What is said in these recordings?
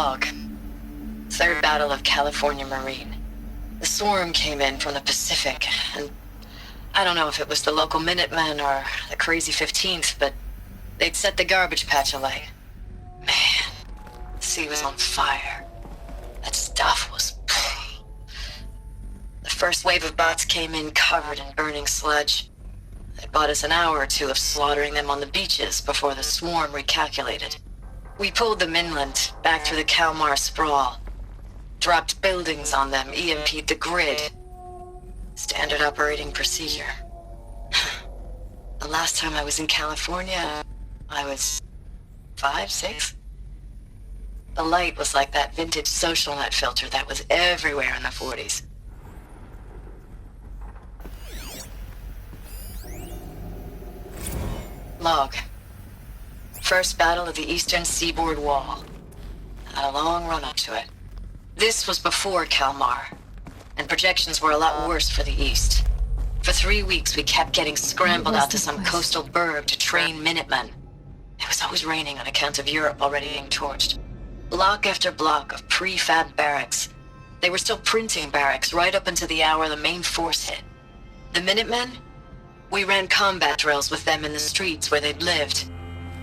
Log. Third Battle of California Marine. The swarm came in from the Pacific, and I don't know if it was the local Minutemen or the crazy 15th, but they'd set the garbage patch alight. Man, the sea was on fire. That stuff was... The first wave of bots came in covered in burning sludge. It bought us an hour or two of slaughtering them on the beaches before the swarm recalculated. We pulled them inland, back through the Kalmar sprawl. Dropped buildings on them, EMP'd the grid. Standard operating procedure. The last time I was in California, I was 5, 6? The light was like that vintage social net filter that was everywhere in the 40s. Log. First battle of the eastern seaboard wall. Had a long run up to it. This was before Kalmar, and projections were a lot worse for the east. For 3 weeks, we kept getting scrambled out to some coastal burg to train Minutemen. It was always raining on account of Europe already being torched. Block after block of prefab barracks. They were still printing barracks right up until the hour the main force hit. The Minutemen? We ran combat drills with them in the streets where they'd lived,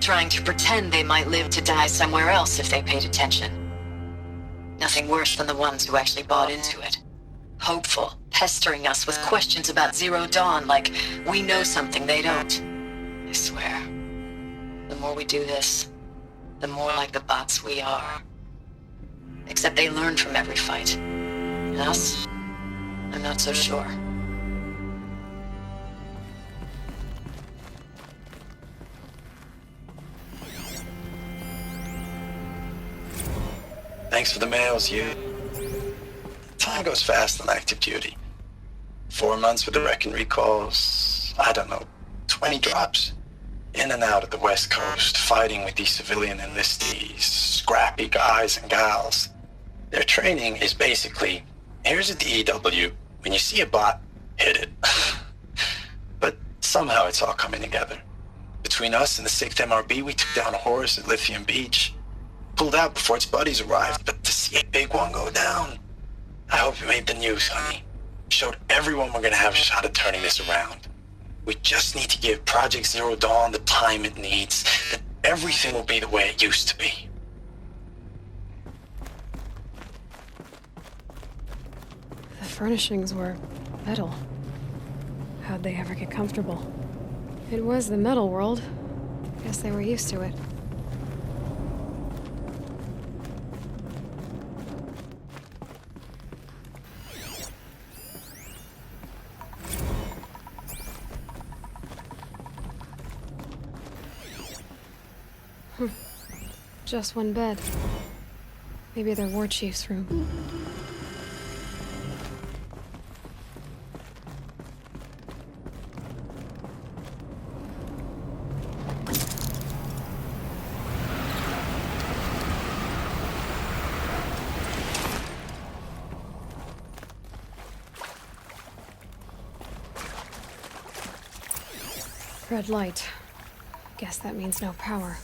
trying to pretend they might live to die somewhere else if they paid attention. Nothing worse than the ones who actually bought into it. Hopeful, pestering us with questions about Zero Dawn like we know something they don't. I swear, the more we do this, the more like the bots we are. Except they learn from every fight. And us? I'm not so sure. Thanks for the mails, you. Time goes fast on active duty. 4 months with the wrecking recalls, I don't know, 20 drops. In and out of the West Coast, fighting with these civilian enlistees, scrappy guys and gals. Their training is basically, here's a DEW, when you see a bot, hit it. But somehow it's all coming together. Between us and the 6th MRB, we took down a horse at Lithium Beach. Pulled out before its buddies arrived, but to see a big one go down. I hope it made the news, honey. Showed everyone we're gonna have a shot at turning this around. We just need to give Project Zero Dawn the time it needs, then everything will be the way it used to be. The furnishings were metal. How'd they ever get comfortable? It was the metal world. Guess they were used to it. Just one bed. Maybe their war chief's room. Red light. Guess that means no power.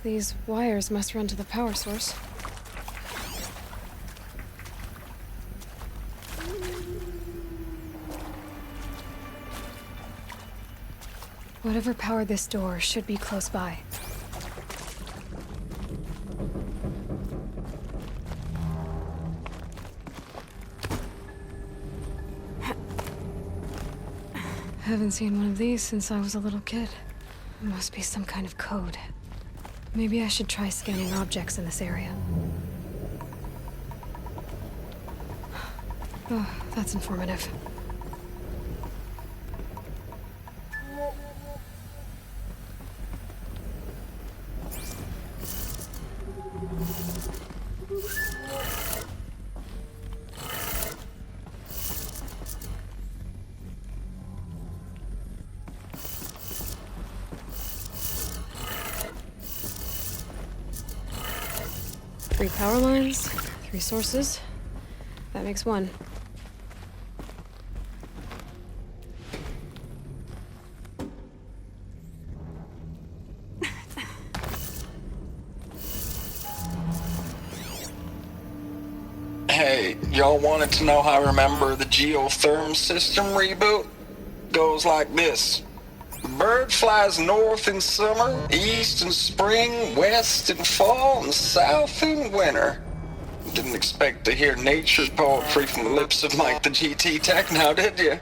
These wires must run to the power source. Whatever powered this door should be close by. Haven't seen one of these since I was a little kid. It must be some kind of code. Maybe I should try scanning objects in this area. Oh, that's informative. Three power lines, 3 sources. That makes 1. y'all wanted to know how I remember the geotherm system reboot? Goes like this. Bird flies north in summer, east in spring, west in fall, and south in winter. Didn't expect to hear nature poetry from the lips of Mike the GT Tech now, did you?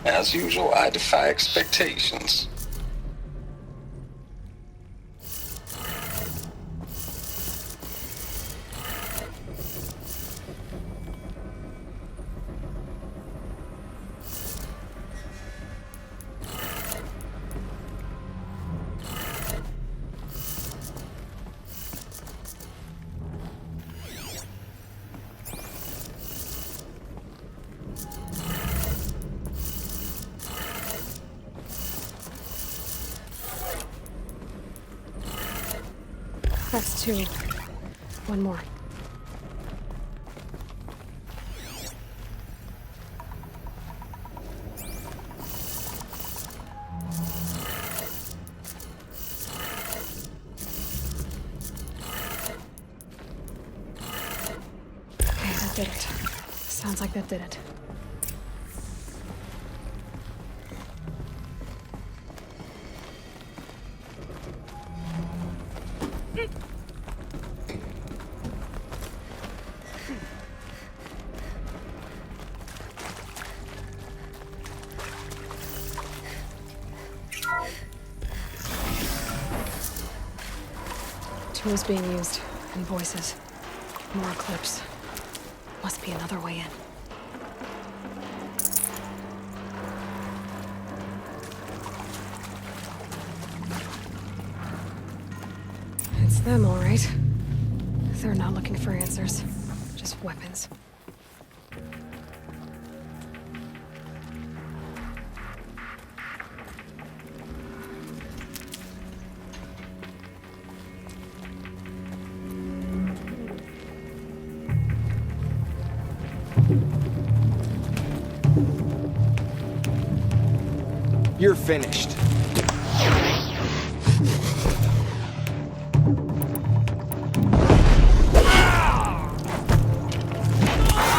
As usual, I defy expectations. That's two. One more. Okay, that did it. Sounds like that did it. Tools being used, and voices. More clips. Must be another way in. It's them, all right. They're not looking for answers, just weapons. You're finished.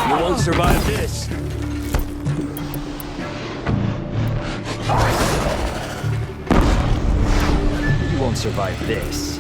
You won't survive this. You won't survive this.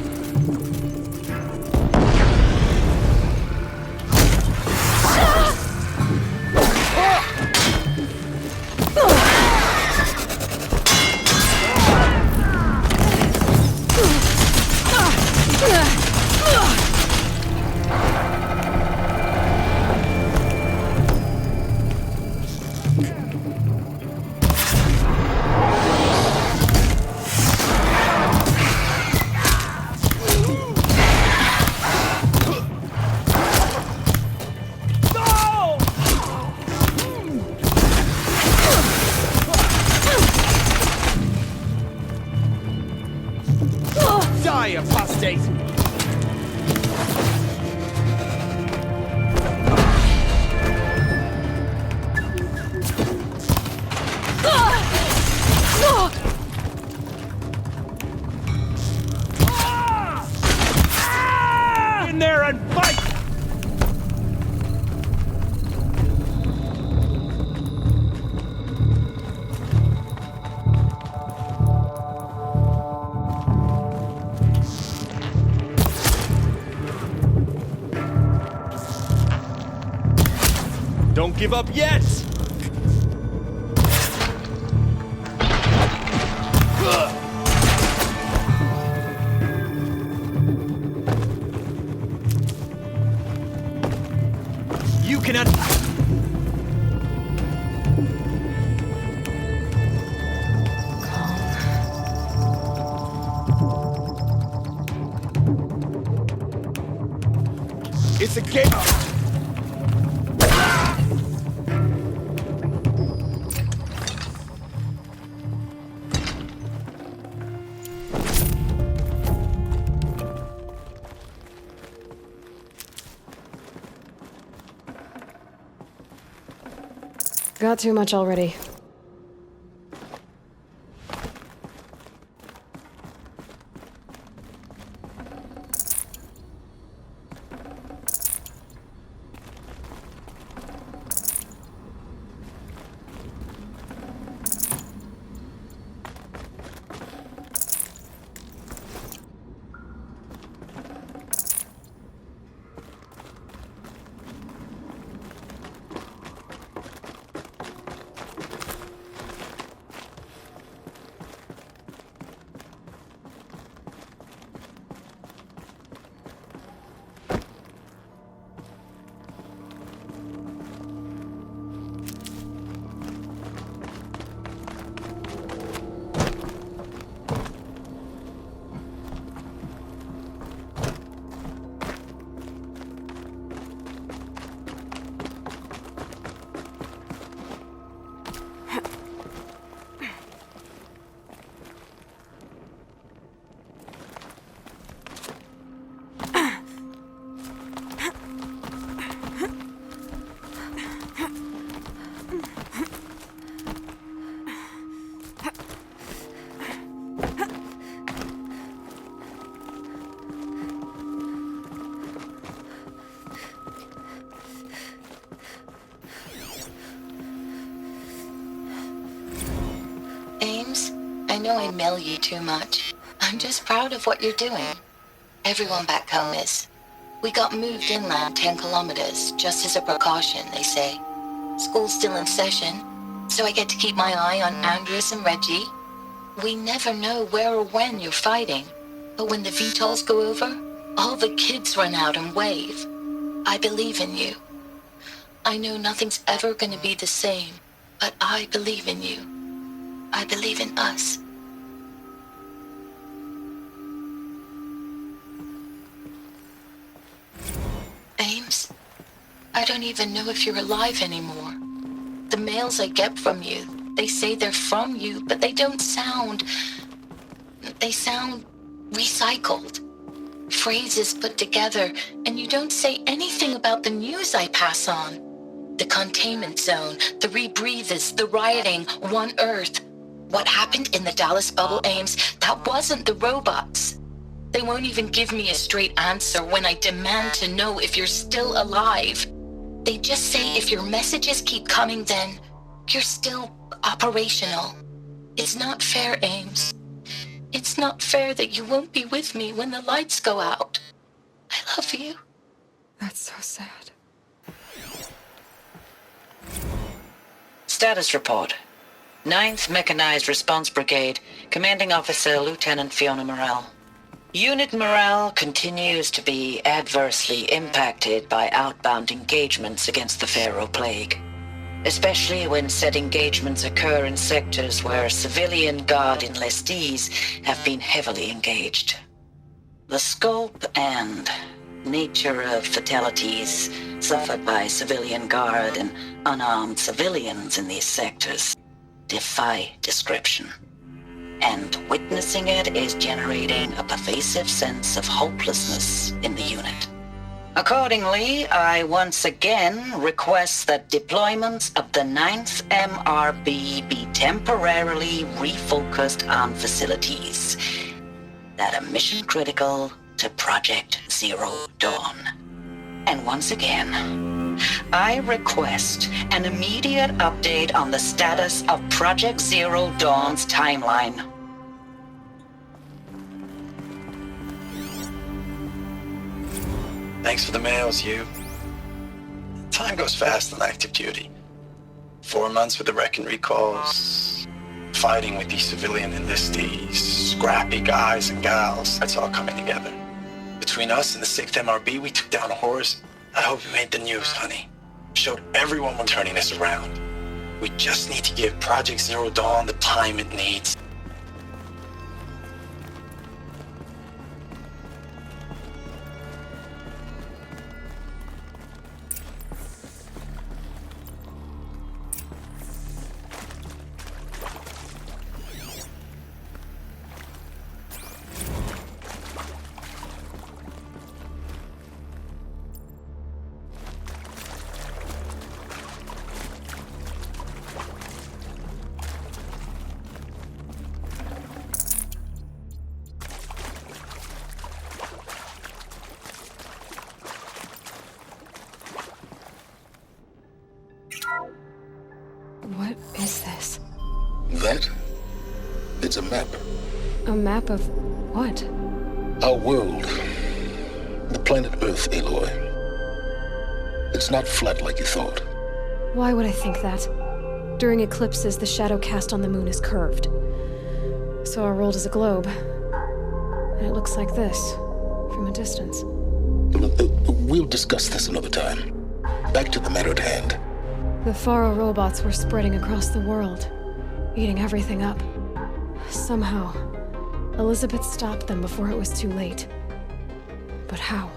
Die, apostate! In there and fight! Don't give up yet! You cannot... It's a game. Got too much already. know I mail you too much. I'm just proud of what you're doing. Everyone back home is. We got moved inland 10 kilometers, just as a precaution, they say. School's still in session, so I get to keep my eye on Andres and Reggie. We never know where or when you're fighting, but when the VTOLs go over, all the kids run out and wave. I believe in you. I know nothing's ever gonna be the same, but I believe in you. I believe in us. Ames, I don't even know if you're alive anymore. The mails I get from you, they say they're from you, but they don't sound... They sound recycled. Phrases put together, and you don't say anything about the news I pass on. The containment zone, the rebreathers, the rioting, One Earth. What happened in the Dallas bubble, Ames, that wasn't the robots. They won't even give me a straight answer when I demand to know if you're still alive. They just say if your messages keep coming, then you're still operational. It's not fair, Ames. It's not fair that you won't be with me when the lights go out. I love you. That's so sad. Status report. 9th Mechanized Response Brigade, Commanding Officer Lieutenant Fiona Morrell. Unit morale continues to be adversely impacted by outbound engagements against the Pharaoh Plague, especially when said engagements occur in sectors where civilian Guard enlistees have been heavily engaged. The scope and nature of fatalities suffered by civilian Guard and unarmed civilians in these sectors defy description. And witnessing it is generating a pervasive sense of hopelessness in the unit. Accordingly, I once again request that deployments of the 9th MRB be temporarily refocused on facilities that are mission critical to Project Zero Dawn. And once again, I request an immediate update on the status of Project Zero Dawn's timeline. Thanks for the mails, you. Time goes fast on active duty. 4 months with the wreck recalls, fighting with these civilian enlistees, scrappy guys and gals. That's all coming together. Between us and the 6th MRB, we took down a horse. I hope you made the news, honey. Showed everyone we're turning this around. We just need to give Project Zero Dawn the time it needs. What is this? That? It's a map. A map of what? Our world. The planet Earth, Aloy. It's not flat like you thought. Why would I think that? During eclipses, the shadow cast on the moon is curved. So our world is a globe. And it looks like this, from a distance. We'll discuss this another time. Back to the matter at hand. The Faro robots were spreading across the world, eating everything up. Somehow, Elizabeth stopped them before it was too late. But how?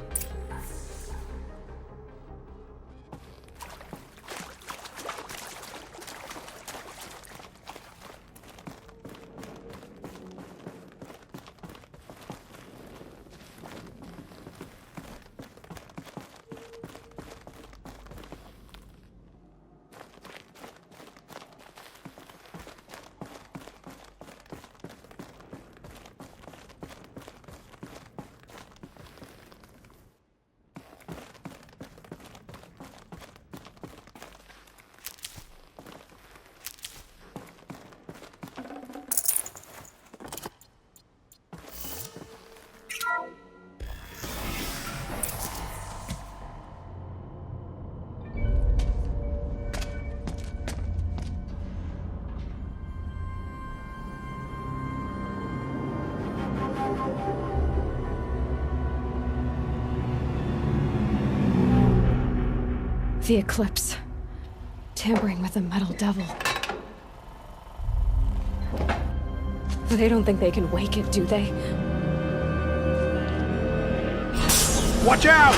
The Eclipse. Tampering with the Metal Devil. They don't think they can wake it, do they? Watch out!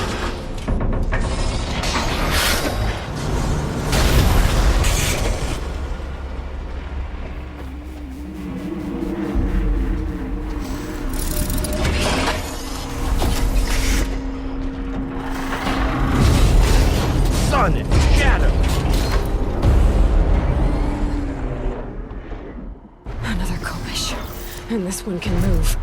Sun and shadow! Another Kobish. And this one can move.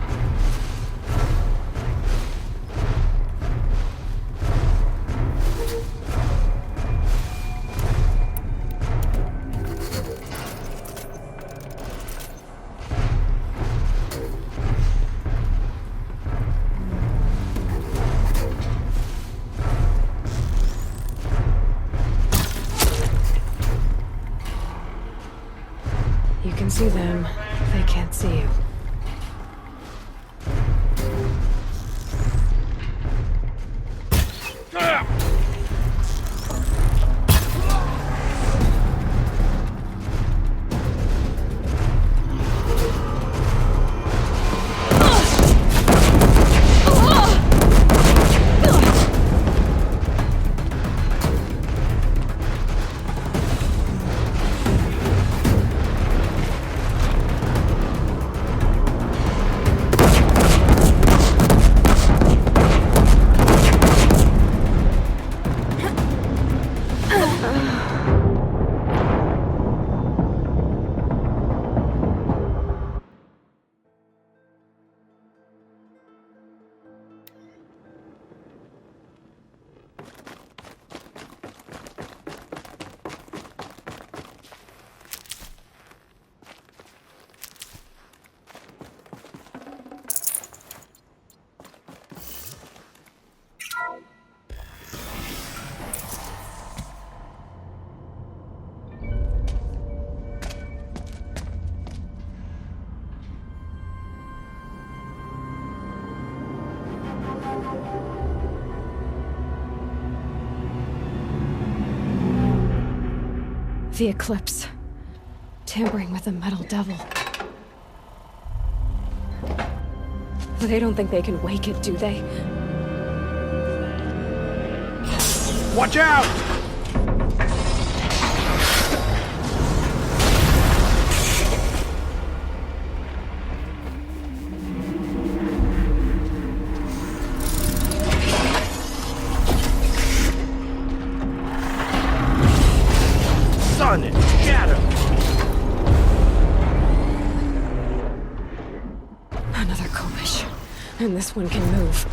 You can see them. They can't see you. The Eclipse. Tampering with the Metal Devil. They don't think they can wake it, do they? Watch out! Sun and shadow! Another Kobish. And this one can move.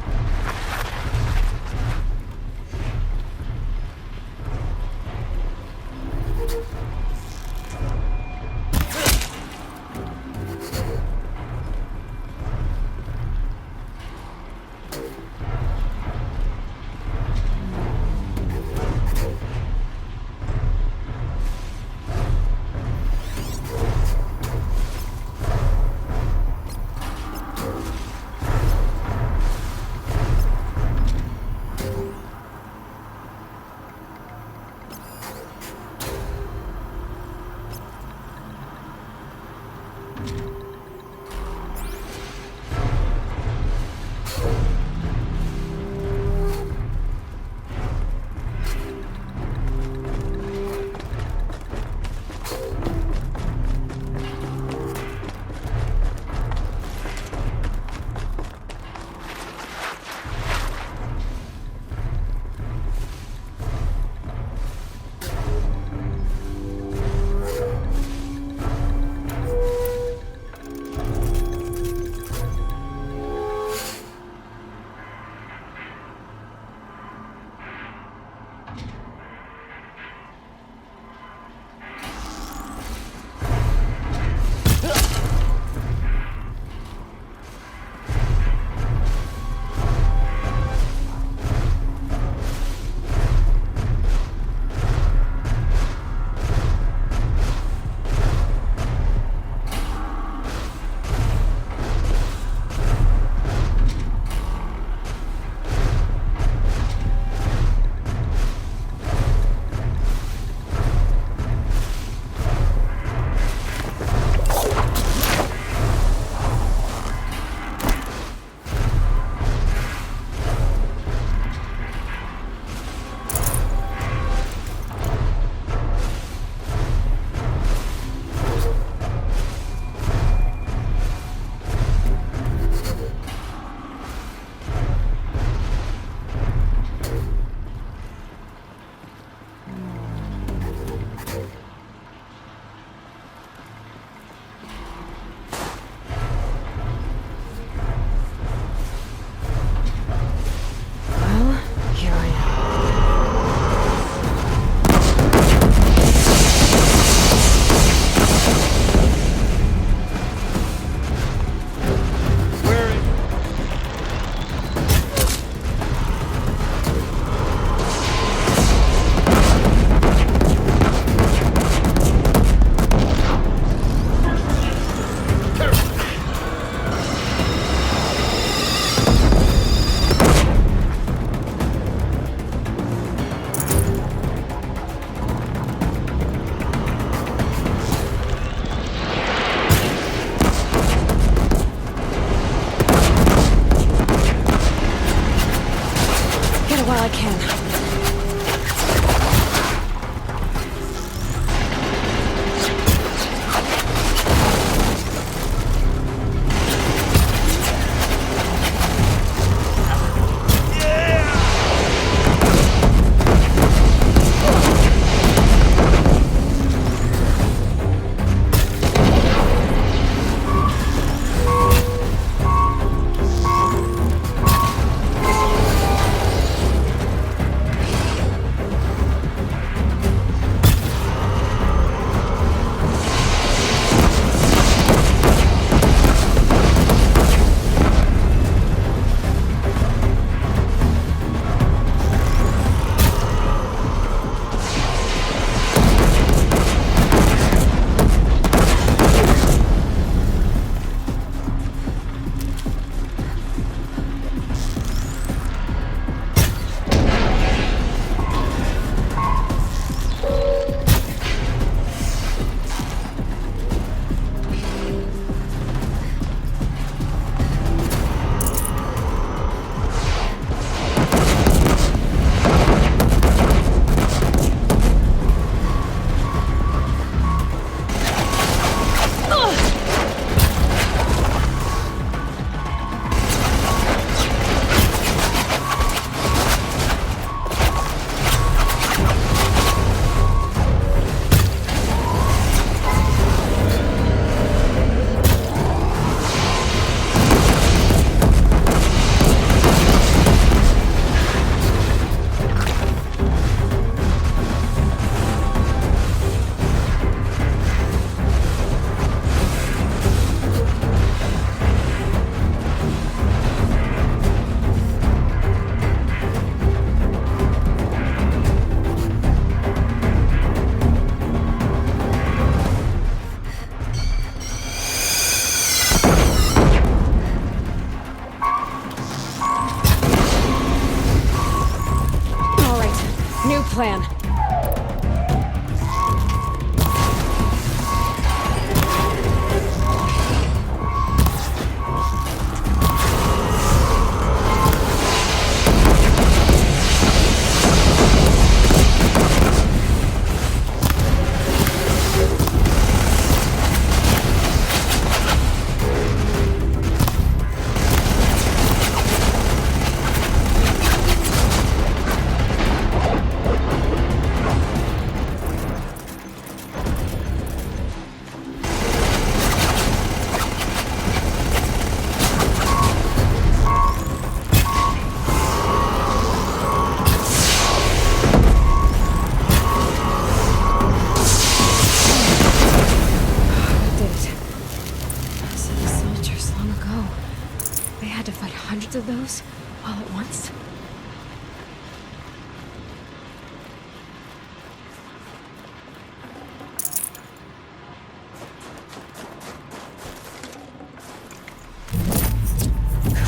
did those all at once?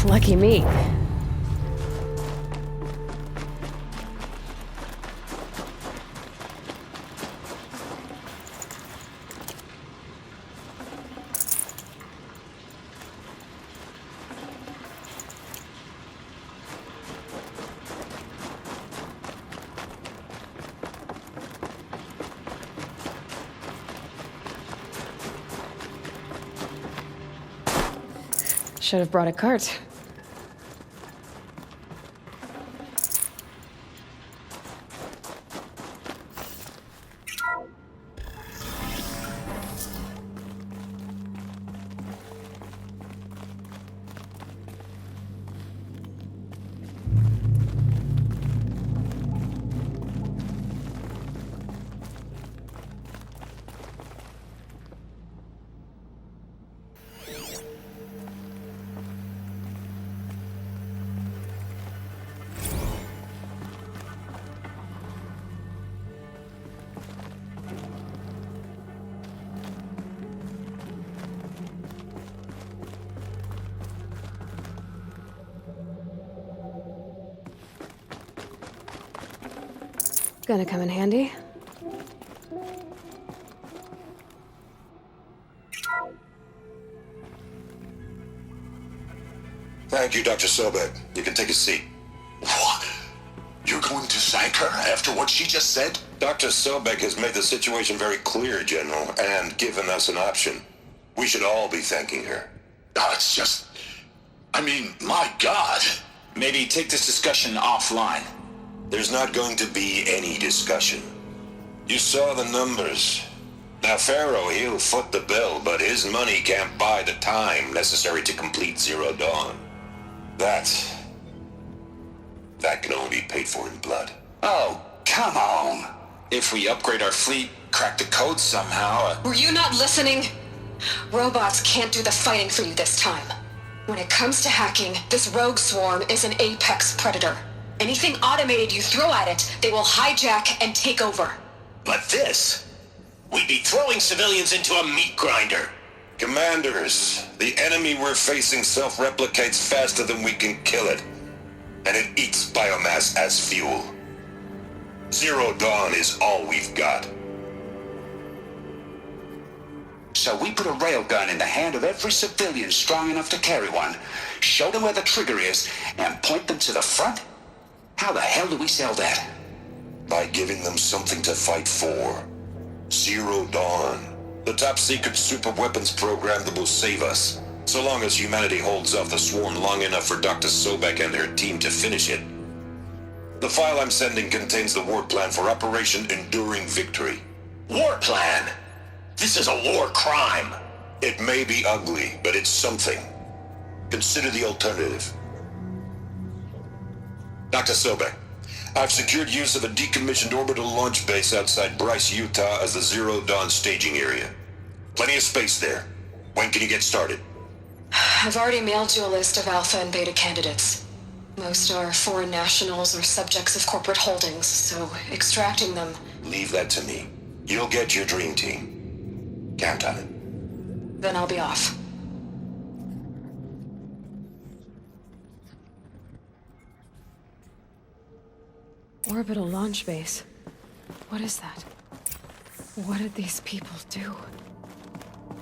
Lucky me. Should have brought a cart. Gonna come in handy. Thank you, Dr. Sobek. You can take a seat. What? You're going to thank her after what she just said? Dr. Sobek has made the situation very clear, General, and given us an option. We should all be thanking her. Oh, it's just... I mean, my God. Maybe take this discussion offline. There's not going to be any discussion. You saw the numbers. Now, Pharaoh, he'll foot the bill, but his money can't buy the time necessary to complete Zero Dawn. That can only be paid for in blood. Oh, come on. If we upgrade our fleet, crack the code somehow... Were you not listening? Robots can't do the fighting for you this time. When it comes to hacking, this rogue swarm is an apex predator. Anything automated you throw at it, they will hijack and take over. But this? We'd be throwing civilians into a meat grinder. Commanders, the enemy we're facing self-replicates faster than we can kill it. And it eats biomass as fuel. Zero Dawn is all we've got. So we put a railgun in the hand of every civilian strong enough to carry one, show them where the trigger is, and point them to the front? How the hell do we sell that? By giving them something to fight for. Zero Dawn. The top-secret superweapons program that will save us. So long as humanity holds off the swarm long enough for Dr. Sobek and her team to finish it. The file I'm sending contains the war plan for Operation Enduring Victory. War plan? This is a war crime. It may be ugly, but it's something. Consider the alternative. Dr. Sobek, I've secured use of a decommissioned orbital launch base outside Bryce, Utah as the Zero Dawn staging area. Plenty of space there. When can you get started? I've already mailed you a list of alpha and beta candidates. Most are foreign nationals or subjects of corporate holdings, so extracting them... Leave that to me. You'll get your dream team. Count on it. Then I'll be off. Orbital launch base. What is that? What did these people do?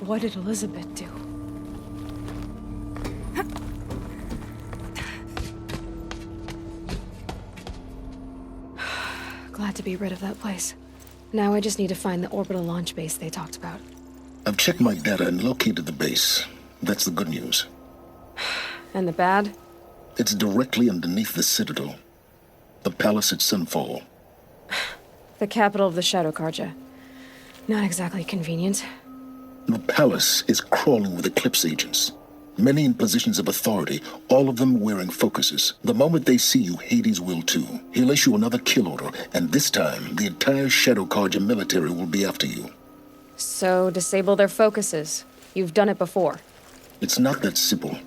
What did Elizabeth do? Glad to be rid of that place. Now I just need to find the orbital launch base they talked about. I've checked my data and located the base. That's the good news. And the bad? It's directly underneath the Citadel. The palace at Sunfall. The capital of the Shadow Carja. Not exactly convenient. The palace is crawling with Eclipse agents. Many in positions of authority, all of them wearing focuses. The moment they see you, Hades will too. He'll issue another kill order, and this time, the entire Shadow Carja military will be after you. So, disable their focuses. You've done it before. It's not that simple.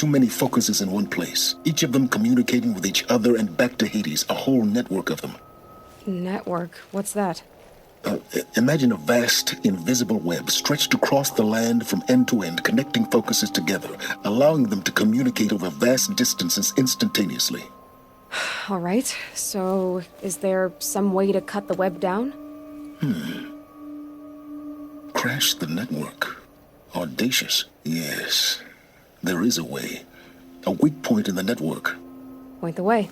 too many focuses in one place. Each of them communicating with each other and back to Hades, a whole network of them. Network? What's that? Imagine a vast, invisible web stretched across the land from end to end, connecting focuses together, allowing them to communicate over vast distances instantaneously. All right, so is there some way to cut the web down? Crash the network. Audacious. Yes, there is a way. A weak point in the network. Point the way.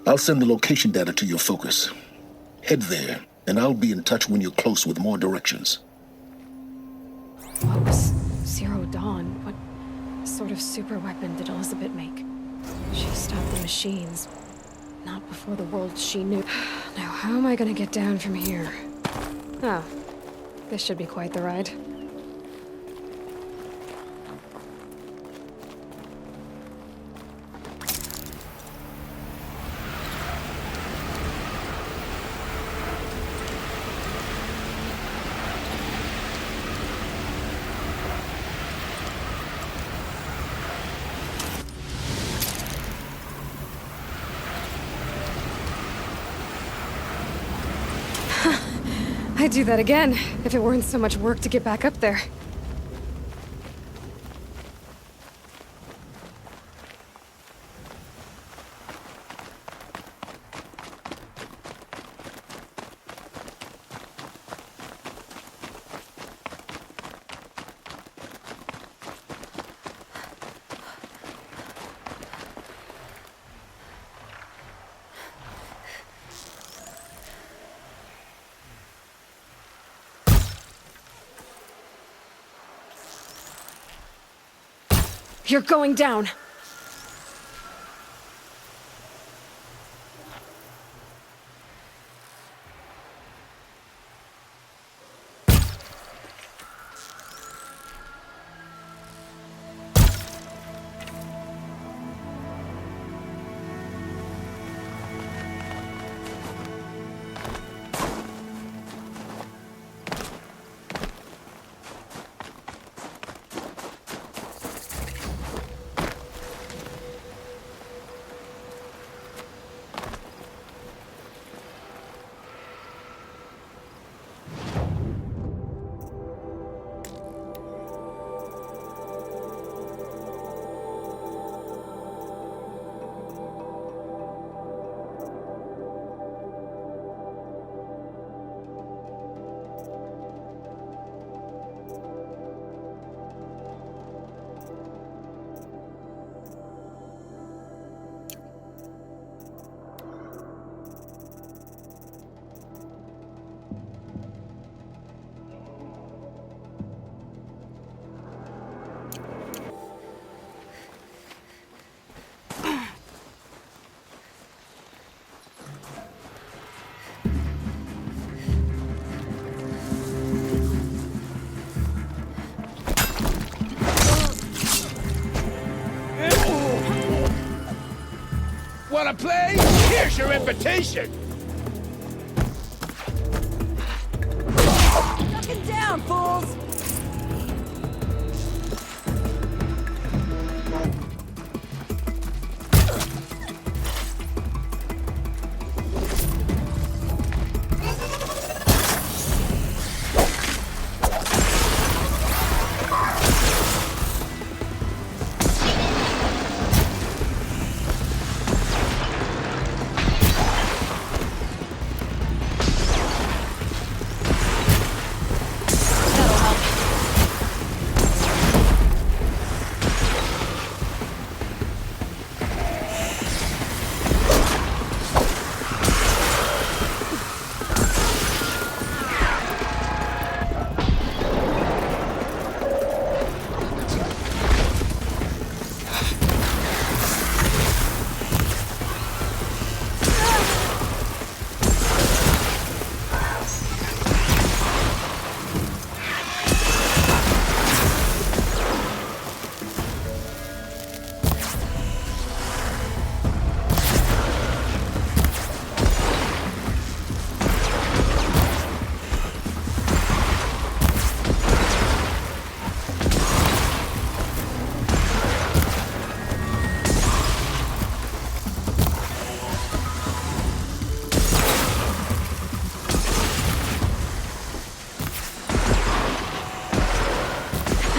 I'll send the location data to your focus. Head there, and I'll be in touch when you're close with more directions. What was Zero Dawn? What sort of super weapon did Elizabeth make? She stopped the machines. Not before the world she knew. Now, how am I gonna get down from here? Oh, this should be quite the ride. I'd do that again, if it weren't so much work to get back up there. You're going down. Wanna play? Here's your invitation! Ducking down, fools!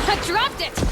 I dropped it!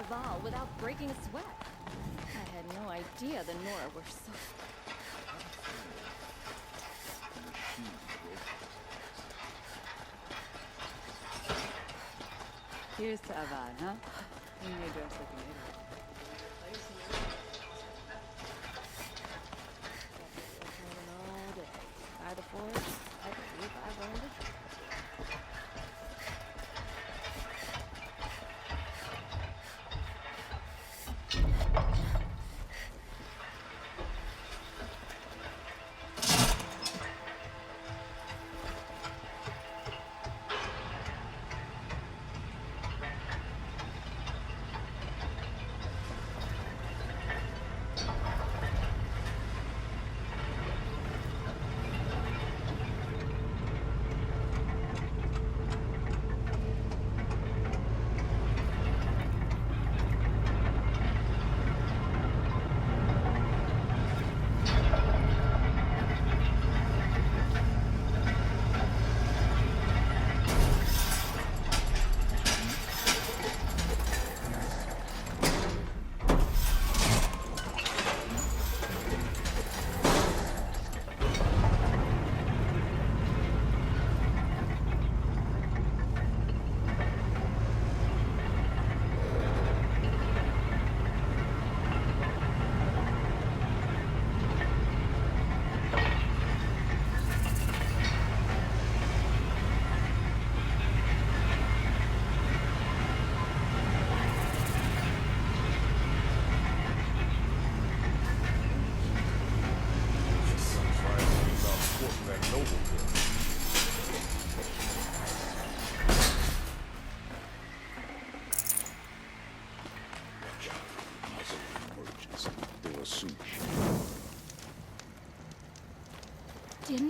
Val without breaking a sweat. I had no idea the Nora were so... Here's to Avad, huh? You may dress like an idiot. All day. By the forge, I believe I've learned a trick.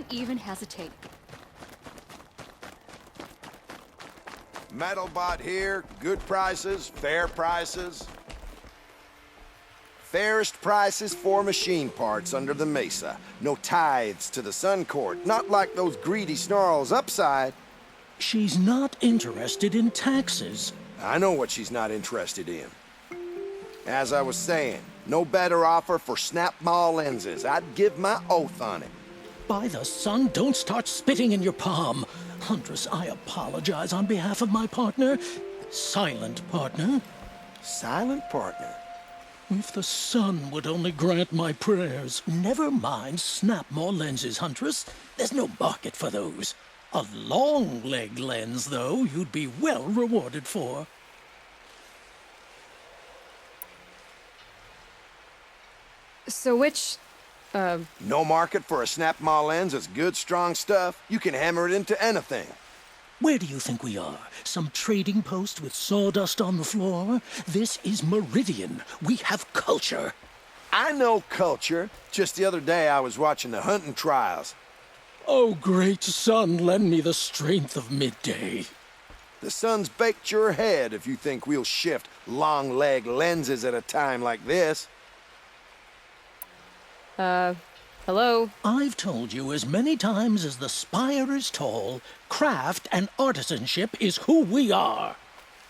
Don't even hesitate. Metalbot here, good prices, fair prices. Fairest prices for machine parts under the mesa. No tithes to the Sun Court, not like those greedy snarls upside. She's not interested in taxes. I know what she's not interested in. As I was saying, no better offer for snap-maw lenses. I'd give my oath on it. By the sun, don't start spitting in your palm. Huntress, I apologize on behalf of my partner. Silent partner. Silent partner? If the sun would only grant my prayers. Never mind snap-maw lenses, Huntress. There's no market for those. A long-leg lens, though, you'd be well rewarded for. So which, No market for a snap-maw lens is good, strong stuff. You can hammer it into anything. Where do you think we are? Some trading post with sawdust on the floor? This is Meridian. We have culture. I know culture. Just the other day I was watching the hunting trials. Oh, great sun, lend me the strength of midday. The sun's baked your head if you think we'll shift long-leg lenses at a time like this. Hello? I've told you as many times as the spire is tall, craft and artisanship is who we are.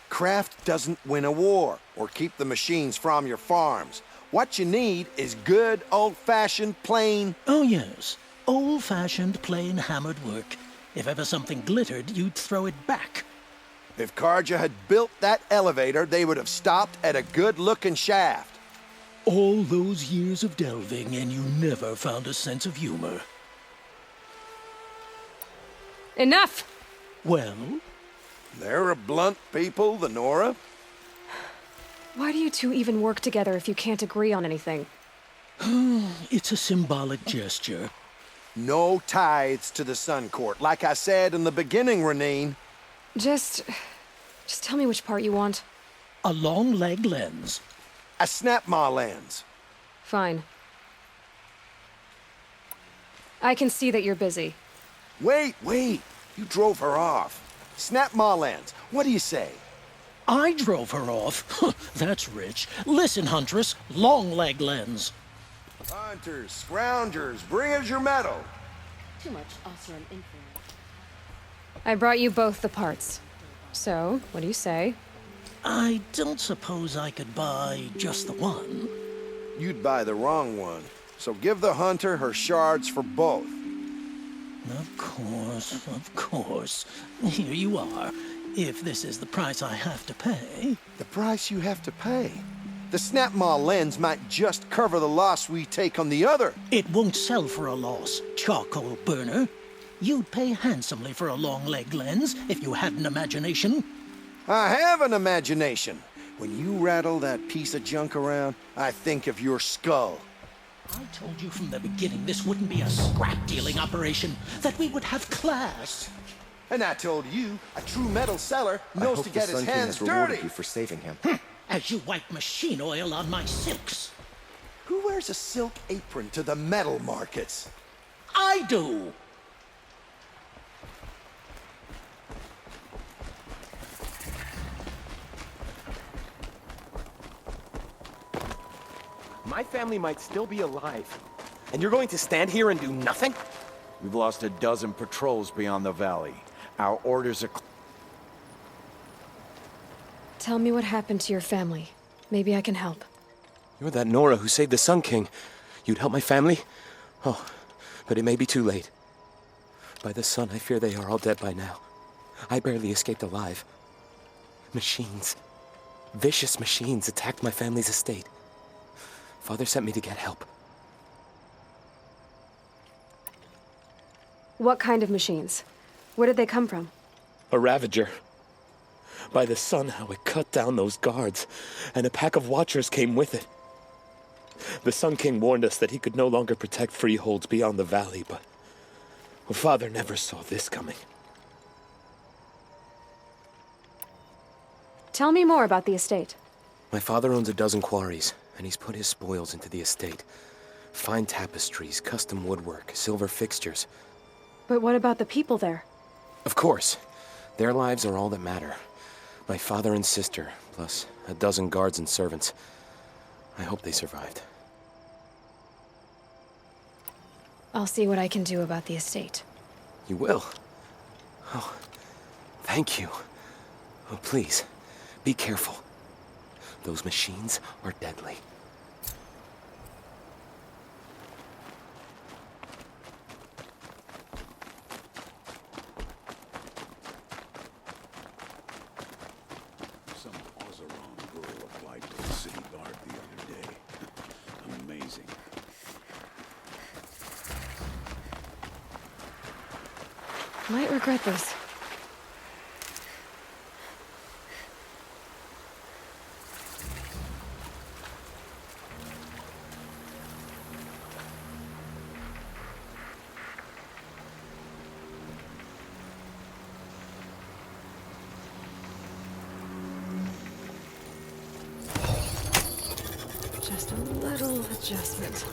Craft doesn't win a war or keep the machines from your farms. What you need is good, old-fashioned, plain... Oh, yes. Old-fashioned, plain hammered work. If ever something glittered, you'd throw it back. If Karja had built that elevator, they would have stopped at a good-looking shaft. All those years of delving, and you never found a sense of humor. Enough! Well? They're a blunt people, the Nora. Why do you two even work together if you can't agree on anything? It's a symbolic gesture. No tithes to the Sun Court, like I said in the beginning, Renine. Just tell me which part you want. A long-leg lens. A snap-maw lens. Fine. I can see that you're busy. Wait. You drove her off. Snap-maw lens. What do you say? I drove her off? That's rich. Listen, Huntress. Long-leg lens. Hunters, scroungers, bring us your metal. Too much Osram influence. I brought you both the parts. So, what do you say? I don't suppose I could buy just the one. You'd buy the wrong one. So give the hunter her shards for both. Of course. Here you are. If this is the price I have to pay. The price you have to pay? The snap-maw lens might just cover the loss we take on the other. It won't sell for a loss, charcoal burner. You'd pay handsomely for a long-leg lens if you had an imagination. I have an imagination. When you rattle that piece of junk around, I think of your skull. I told you from the beginning this wouldn't be a scrap-dealing operation, that we would have class. And I told you, a true metal seller knows to get his hands dirty. You for saving him. As you wipe machine oil on my silks. Who wears a silk apron to the metal markets? I do. My family might still be alive. And you're going to stand here and do nothing? We've lost a dozen patrols beyond the valley. Our orders are... Tell me what happened to your family. Maybe I can help. You're that Nora who saved the Sun King. You'd help my family? Oh, but it may be too late. By the sun, I fear they are all dead by now. I barely escaped alive. Machines. Vicious machines attacked my family's estate. Father sent me to get help. What kind of machines? Where did they come from? A Ravager. By the sun, how it cut down those guards, and a pack of watchers came with it. The Sun King warned us that he could no longer protect freeholds beyond the valley, but Father never saw this coming. Tell me more about the estate. My father owns a dozen quarries, and he's put his spoils into the estate. Fine tapestries, custom woodwork, silver fixtures. But what about the people there? Of course. Their lives are all that matter. My father and sister, plus a dozen guards and servants. I hope they survived. I'll see what I can do about the estate. You will? Oh, thank you. Oh, please, be careful. Those machines are deadly. Some Ozeron girl applied to the city guard the other day. Amazing. Might regret this. Just a little adjustment.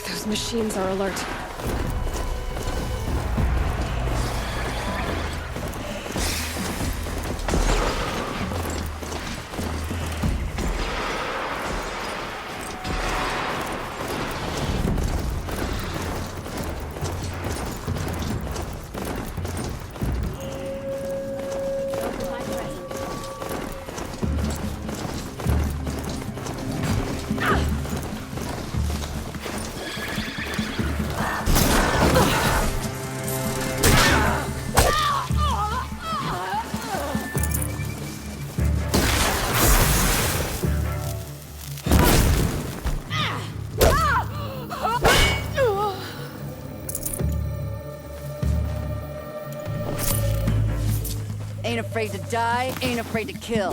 Those machines are alert. Ain't afraid to die, ain't afraid to kill.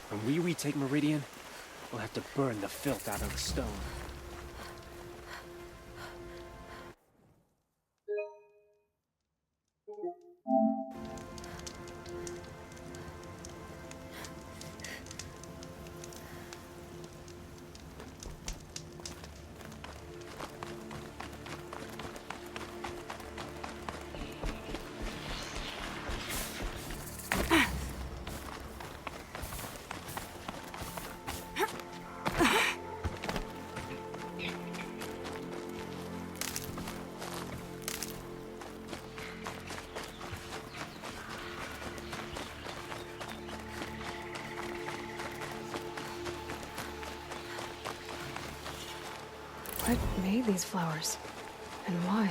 When we retake Meridian, we'll have to burn the filth out of the stone. What made these flowers? And why?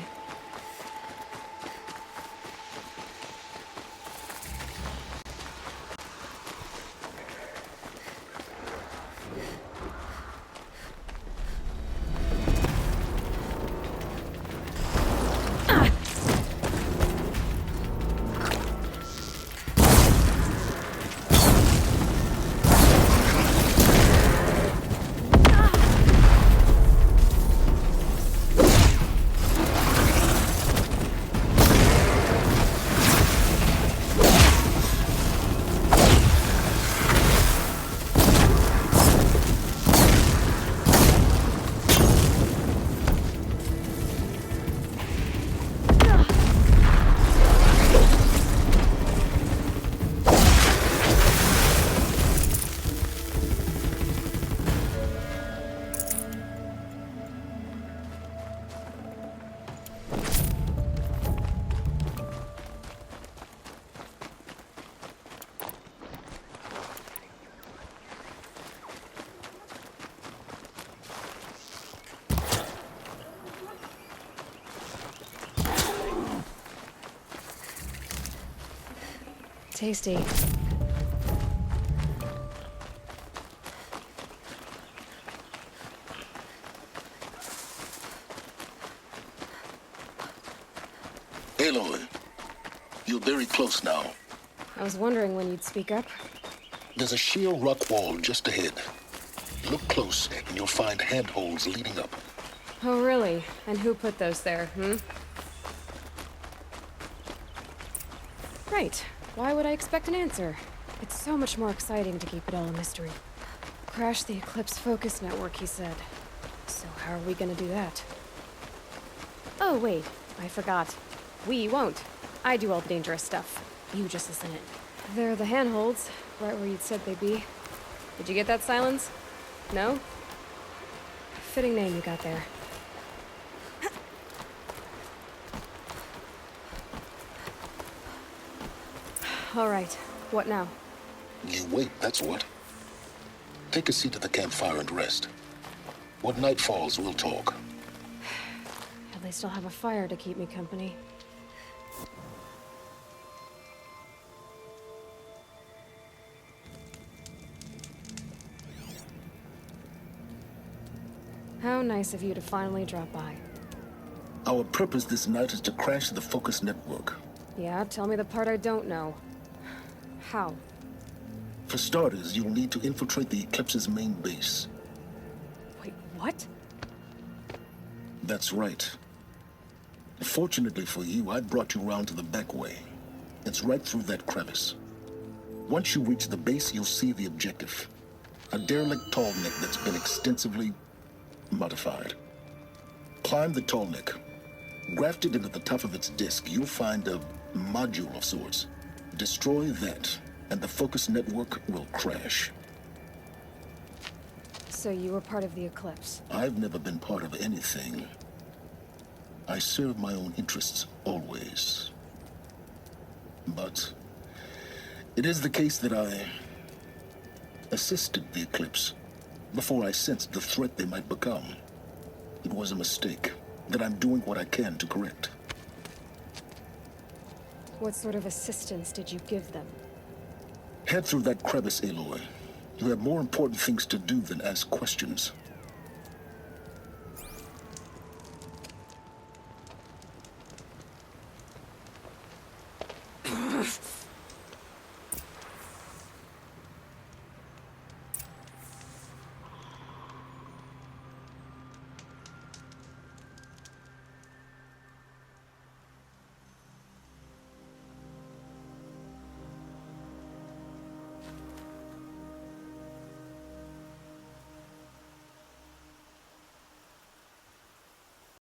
Tasty. Aloy, you're very close now. I was wondering when you'd speak up. There's a sheer rock wall just ahead. Look close, and you'll find handholds leading up. Oh, really? And who put those there, Right. Why would I expect an answer? It's so much more exciting to keep it all a mystery. Crash the Eclipse focus network, he said. So how are we gonna do that? Oh, wait. I forgot. We won't. I do all the dangerous stuff. You just listen in. They're the handholds, right where you'd said they'd be. Did you get that, Silence? No? Fitting name you got there. All right. What now? You wait, that's what. Take a seat at the campfire and rest. When night falls, we'll talk. At least I'll have a fire to keep me company. How nice of you to finally drop by. Our purpose this night is to crash the focus network. Yeah, tell me the part I don't know. How? For starters, you'll need to infiltrate the Eclipse's main base. Wait, what? That's right. Fortunately for you, I brought you round to the back way. It's right through that crevice. Once you reach the base, you'll see the objective. A derelict tall neck that's been extensively modified. Climb the tall neck. Grafted into the top of its disk, you'll find a module of sorts. Destroy that, and the focus network will crash. So you were part of the Eclipse? I've never been part of anything. I serve my own interests, always. But it is the case that I assisted the Eclipse before I sensed the threat they might become. It was a mistake that I'm doing what I can to correct. What sort of assistance did you give them? Head through that crevice, Aloy. You have more important things to do than ask questions.